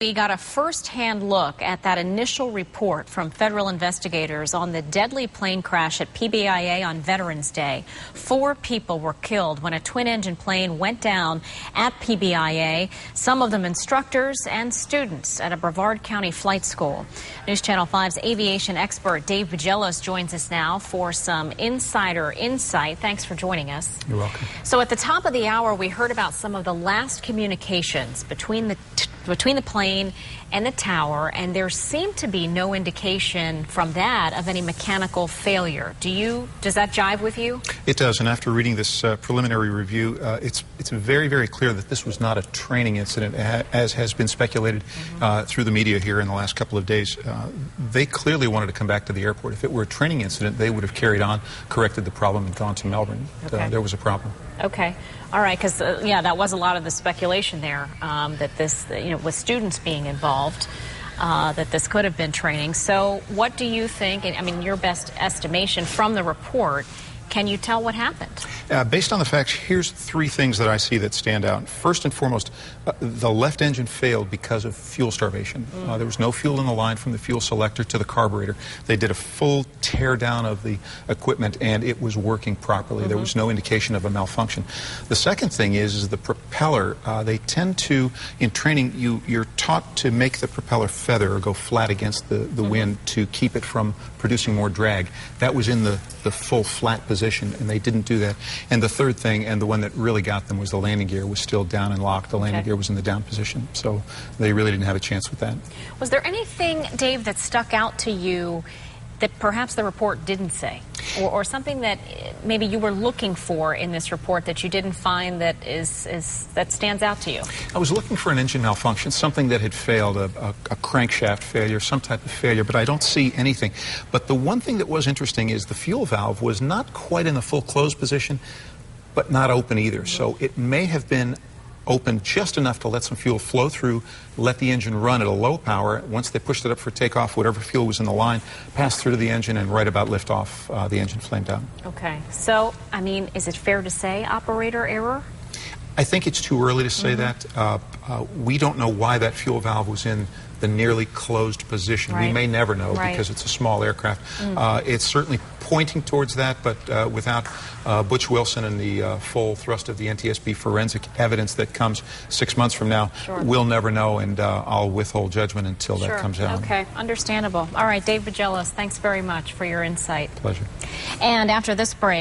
We got a first-hand look at that initial report from federal investigators on the deadly plane crash at PBIA on Veterans Day. 4 people were killed when a twin-engine plane went down at PBIA, some of them instructors and students at a Brevard County flight school. News Channel 5's aviation expert Dave Vigelos joins us now for some insider insight. Thanks for joining us. You're welcome. So at the top of the hour, we heard about some of the last communications between the plane and the tower, and there seemed to be no indication from that of any mechanical failure. Does that jive with you? It does, and after reading this preliminary review, it's very, very clear that this was not a training incident, as has been speculated through the media here in the last couple of days. They clearly wanted to come back to the airport. If it were a training incident, they would have carried on, corrected the problem, and gone to Melbourne. Okay. There was a problem. Okay. All right, because, yeah, that was a lot of the speculation there, that this, with students being involved, that this could have been training. So what do you think, I mean, your best estimation from the report, can you tell what happened? Based on the facts, here's 3 things that I see that stand out. First and foremost, the left engine failed because of fuel starvation. There was no fuel in the line from the fuel selector to the carburetor. They did a full tear down of the equipment, and it was working properly. There was no indication of a malfunction. The second thing is the propeller. They tend to, in training, you're taught to make the propeller feather or go flat against the wind to keep it from producing more drag. That was in the full flat position, and they didn't do that. And the third thing, and the one that really got them, was the landing gear was still down and locked. The landing gear was in the down position, so they really didn't have a chance with that. Was there anything, Dave, that stuck out to you that perhaps the report didn't say, or something that maybe you were looking for in this report that you didn't find that that stands out to you? I was looking for an engine malfunction, something that had failed, a crankshaft failure, some type of failure, but I don't see anything. But the one thing that was interesting is the fuel valve was not quite in the full closed position, but not open either. So it may have been open just enough to let some fuel flow through, let the engine run at a low power. Once they pushed it up for takeoff, whatever fuel was in the line passed through to the engine, and right about liftoff, the engine flamed out. Okay. So, I mean, is it fair to say operator error? I think it's too early to say that. We don't know why that fuel valve was in the nearly closed position. We may never know because it's a small aircraft. It's certainly pointing towards that, but without Butch Wilson and the full thrust of the NTSB forensic evidence that comes 6 months from now, we'll never know, and I'll withhold judgment until that comes out. Okay, understandable. All right, Dave Vigelos, thanks very much for your insight. Pleasure. And after this break,